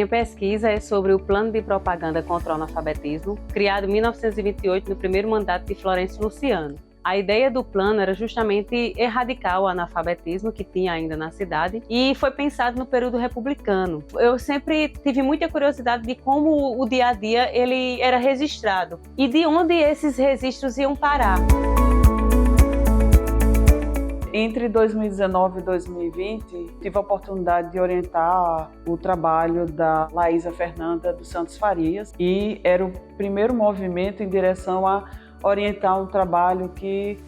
minha pesquisa é sobre o Plano de Propaganda contra o Analfabetismo, criado em 1928 no primeiro mandato de Florencio Luciano. A ideia do plano era justamente erradicar o analfabetismo que tinha ainda na cidade e foi pensado no período republicano. Eu sempre tive muita curiosidade de como o dia a dia ele era registrado e de onde esses registros iam parar. Entre 2019 e 2020, tive a oportunidade de orientar o trabalho da Laísa Fernanda dos Santos Farias e era o primeiro movimento em direção a orientar um trabalho que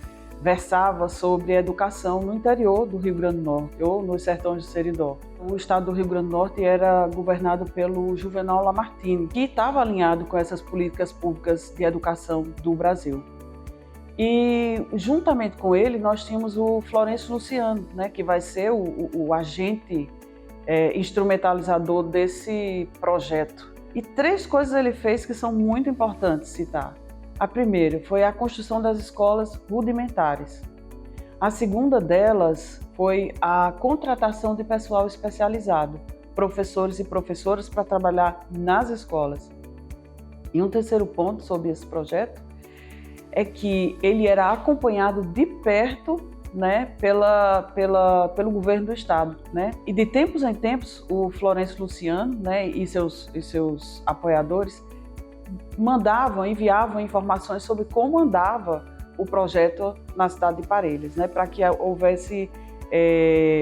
versava sobre educação no interior do Rio Grande do Norte, ou nos sertões do Seridó. O estado do Rio Grande do Norte era governado pelo Juvenal Lamartine, que estava alinhado com essas políticas públicas de educação do Brasil. E, juntamente com ele, nós tínhamos o Florencio Luciano, né, que vai ser o agente instrumentalizador desse projeto. E 3 coisas ele fez que são muito importantes citar. A primeira foi a construção das escolas rudimentares. A segunda delas foi a contratação de pessoal especializado, professores e professoras para trabalhar nas escolas. E um terceiro ponto sobre esse projeto é que ele era acompanhado de perto, né, pelo governo do estado, né? E de tempos em tempos o Florencio Luciano, né, e seus apoiadores enviavam informações sobre como andava o projeto na cidade de Parelhas, né, para que houvesse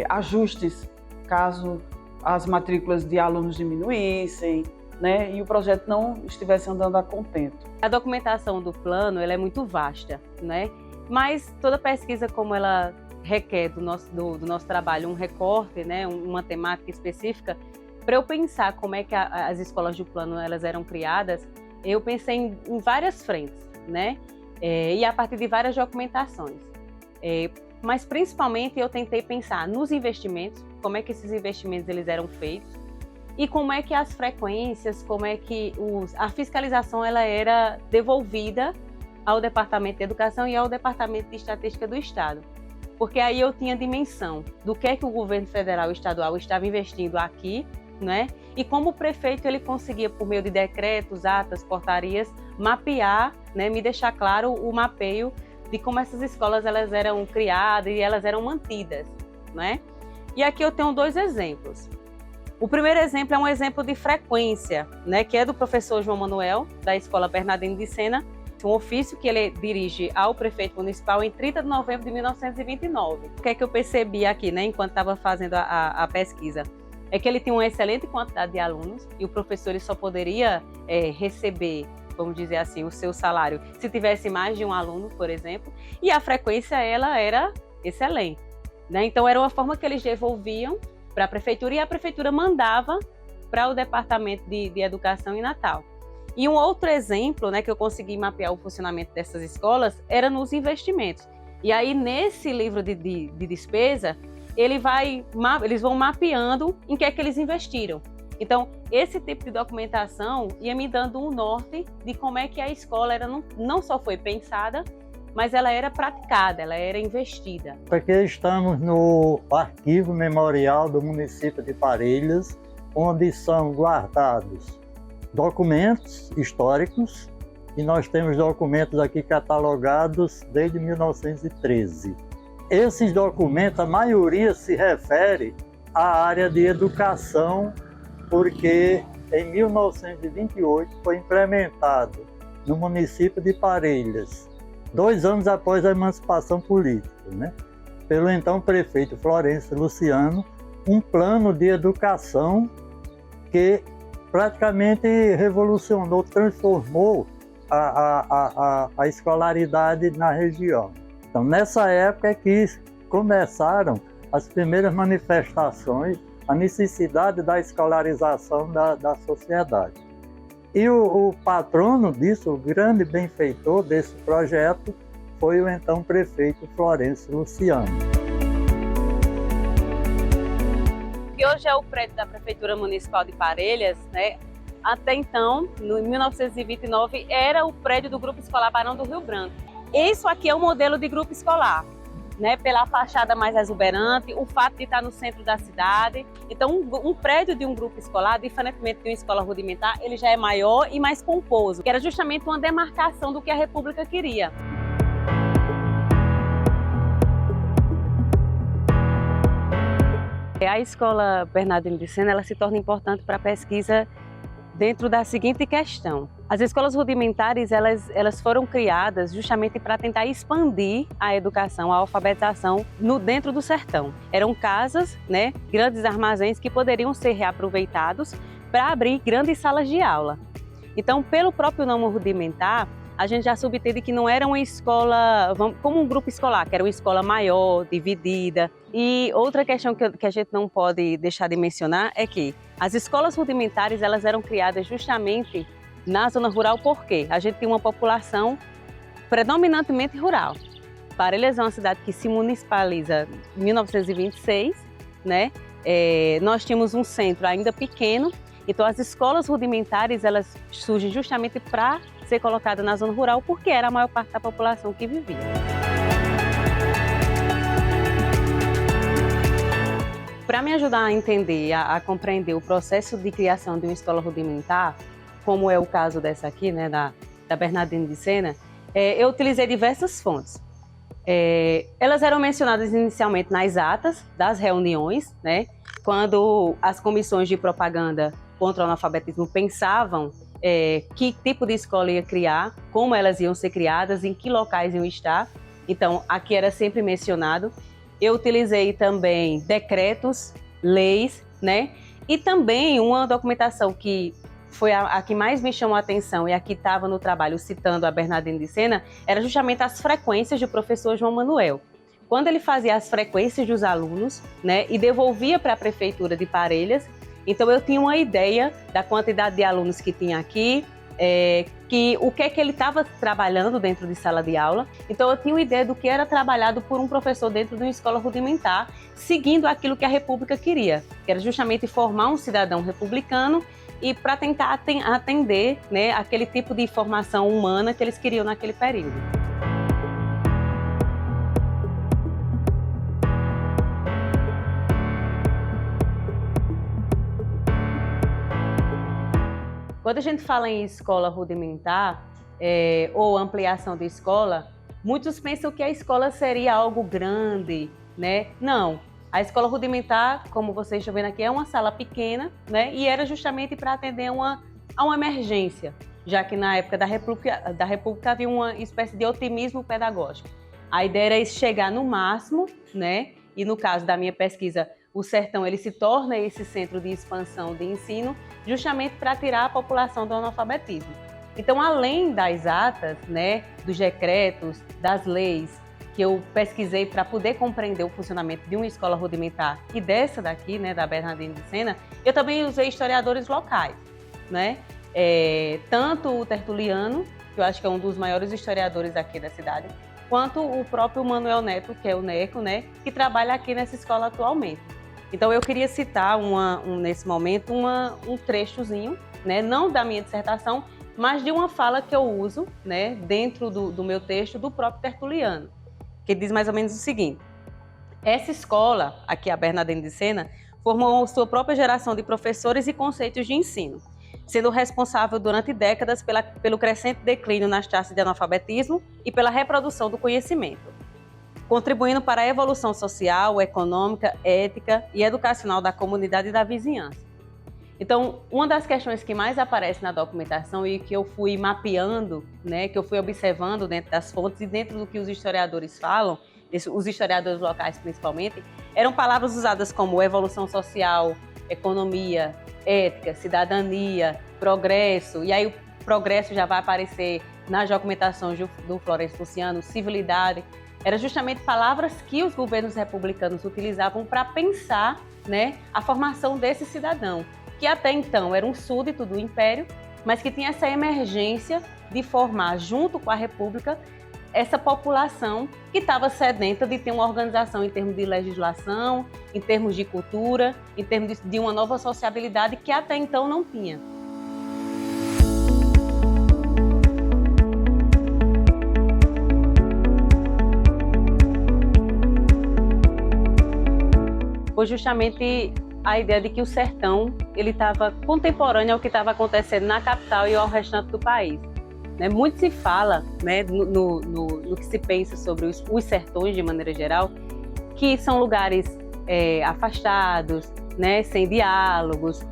ajustes caso as matrículas de alunos diminuíssem, né, e o projeto não estivesse andando a contento. A documentação do plano ela é muito vasta, né? Mas toda pesquisa, como ela requer do nosso trabalho um recorte, né, uma temática específica, para eu pensar como é que as escolas do plano elas eram criadas, eu pensei em várias frentes, né? E a partir de várias documentações. Mas principalmente eu tentei pensar nos investimentos, como é que esses investimentos eles eram feitos e como é que as frequências, como é que a fiscalização ela era devolvida ao Departamento de Educação e ao Departamento de Estatística do Estado. Porque aí eu tinha dimensão do que é que o governo federal e estadual estava investindo aqui, né? E como o prefeito ele conseguia, por meio de decretos, atas, portarias, mapear, né, me deixar claro o mapeio de como essas escolas elas eram criadas e elas eram mantidas, né? E aqui eu tenho 2 exemplos. O primeiro exemplo é um exemplo de frequência, né, que é do professor João Manuel, da Escola Bernardino de Sena, um ofício que ele dirige ao prefeito municipal em 30 de novembro de 1929. O que é que eu percebi aqui, né, enquanto estava fazendo a pesquisa? É que ele tinha uma excelente quantidade de alunos e o professor ele só poderia receber, vamos dizer assim, o seu salário se tivesse mais de um aluno, por exemplo, e a frequência ela era excelente, né? Então era uma forma que eles devolviam para a prefeitura e a prefeitura mandava para o Departamento de Educação em Natal. E um outro exemplo, né, que eu consegui mapear o funcionamento dessas escolas era nos investimentos. E aí nesse livro de despesa eles vão mapeando em que é que eles investiram. Então, esse tipo de documentação ia me dando um norte de como é que a escola não só foi pensada, mas ela era praticada, ela era investida. Aqui estamos no Arquivo Memorial do município de Parelhas, onde são guardados documentos históricos, e nós temos documentos aqui catalogados desde 1913. Esses documentos, a maioria se refere à área de educação, porque em 1928 foi implementado no município de Parelhas, 2 anos após a emancipação política, né, pelo então prefeito Florencio Luciano, um plano de educação que praticamente revolucionou, transformou a escolaridade na região. Então, nessa época é que começaram as primeiras manifestações, a necessidade da escolarização da sociedade. E o patrono disso, o grande benfeitor desse projeto, foi o então prefeito Florencio Luciano. Que hoje é o prédio da Prefeitura Municipal de Parelhas, né? Até então, em 1929, era o prédio do Grupo Escolar Barão do Rio Branco. Isso aqui é o modelo de grupo escolar. né, pela fachada mais exuberante, o fato de estar no centro da cidade. Então, um prédio de um grupo escolar, diferentemente de uma escola rudimentar, ele já é maior e mais pomposo, que era justamente uma demarcação do que a República queria. A escola Bernardino de Sena, ela se torna importante para a pesquisa dentro da seguinte questão. As escolas rudimentares, elas foram criadas justamente para tentar expandir a educação, a alfabetização dentro do sertão. Eram casas, né, grandes armazéns que poderiam ser reaproveitados para abrir grandes salas de aula. Então, pelo próprio nome rudimentar, a gente já subentende que não era uma escola como um grupo escolar, que era uma escola maior, dividida. E outra questão que a gente não pode deixar de mencionar é que as escolas rudimentares, elas eram criadas justamente na zona rural, porque a gente tem uma população predominantemente rural. Parelhas é uma cidade que se municipaliza em 1926, né? Nós tínhamos um centro ainda pequeno, então as escolas rudimentares, elas surgem justamente para ser colocada na zona rural, porque era a maior parte da população que vivia. Para me ajudar a entender, a compreender o processo de criação de uma escola rudimentar, como é o caso dessa aqui, né, da Bernardino de Sena, eu utilizei diversas fontes. Elas eram mencionadas inicialmente nas atas das reuniões, né, quando as comissões de propaganda contra o analfabetismo pensavam que tipo de escola ia criar, como elas iam ser criadas, em que locais iam estar. Então, aqui era sempre mencionado. Eu utilizei também decretos, leis, né? E também uma documentação que foi a que mais me chamou a atenção e a que estava no trabalho citando a Bernardino de Sena, era justamente as frequências do professor João Manuel. Quando ele fazia as frequências dos alunos, né, e devolvia para a prefeitura de Parelhas, então eu tinha uma ideia da quantidade de alunos que tinha aqui, o que é que ele estava trabalhando dentro de sala de aula. Então eu tinha uma ideia do que era trabalhado por um professor dentro de uma escola rudimentar, seguindo aquilo que a República queria, que era justamente formar um cidadão republicano e para tentar atender, né, aquele tipo de formação humana que eles queriam naquele período. Quando a gente fala em escola rudimentar ou ampliação de escola, muitos pensam que a escola seria algo grande, né? Não, a escola rudimentar, como vocês estão vendo aqui, é uma sala pequena, né? E era justamente para atender a uma emergência, já que na época da República havia uma espécie de otimismo pedagógico. A ideia era chegar no máximo, né? E no caso da minha pesquisa, o sertão ele se torna esse centro de expansão de ensino justamente para tirar a população do analfabetismo. Então, além das atas, né, dos decretos, das leis, que eu pesquisei para poder compreender o funcionamento de uma escola rudimentar e dessa daqui, né, da Bernardino de Sena, eu também usei historiadores locais, né? Tanto o Tertuliano, que eu acho que é um dos maiores historiadores aqui da cidade, quanto o próprio Manuel Neto, que é o Neco, né, que trabalha aqui nessa escola atualmente. Então, eu queria citar nesse momento um trechozinho, né, não da minha dissertação, mas de uma fala que eu uso, né, dentro do meu texto, do próprio Tertuliano, que diz mais ou menos o seguinte: essa escola, aqui a Bernardino de Sena, formou sua própria geração de professores e conceitos de ensino, sendo responsável durante décadas pelo crescente declínio nas taxas de analfabetismo e pela reprodução do conhecimento, contribuindo para a evolução social, econômica, ética e educacional da comunidade e da vizinhança. Então, uma das questões que mais aparece na documentação e que eu fui mapeando, né, que eu fui observando dentro das fontes e dentro do que os historiadores falam, os historiadores locais principalmente, eram palavras usadas como evolução social, economia, ética, cidadania, progresso, e aí o progresso já vai aparecer nas documentações do Florencio Luciano, civilidade. Eram justamente palavras que os governos republicanos utilizavam para pensar, né, a formação desse cidadão, que até então era um súdito do Império, mas que tinha essa emergência de formar, junto com a República, essa população que estava sedenta de ter uma organização em termos de legislação, em termos de cultura, em termos de uma nova sociabilidade que até então não tinha. foi justamente a ideia de que o sertão ele estava contemporâneo ao que estava acontecendo na capital e ao restante do país. Né? Muito se fala, né, no que se pensa sobre os sertões de maneira geral, que são lugares afastados, né, sem diálogos,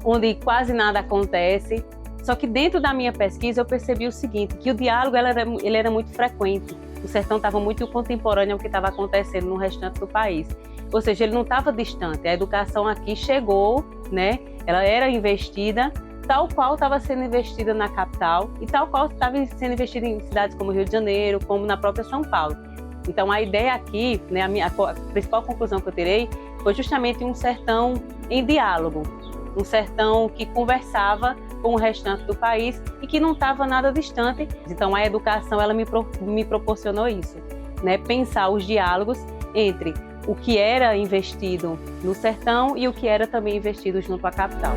onde quase nada acontece. Só que dentro da minha pesquisa eu percebi o seguinte, que o diálogo ele era muito frequente. O sertão estava muito contemporâneo ao que estava acontecendo no restante do país. Ou seja, ele não estava distante. A educação aqui chegou, né? Ela era investida, tal qual estava sendo investida na capital e tal qual estava sendo investida em cidades como Rio de Janeiro, como na própria São Paulo. Então, a ideia aqui, né, a principal conclusão que eu tirei foi justamente um sertão em diálogo, um sertão que conversava com o restante do país e que não estava nada distante. Então, a educação ela me proporcionou isso, né? Pensar os diálogos entre o que era investido no sertão e o que era também investido junto à capital.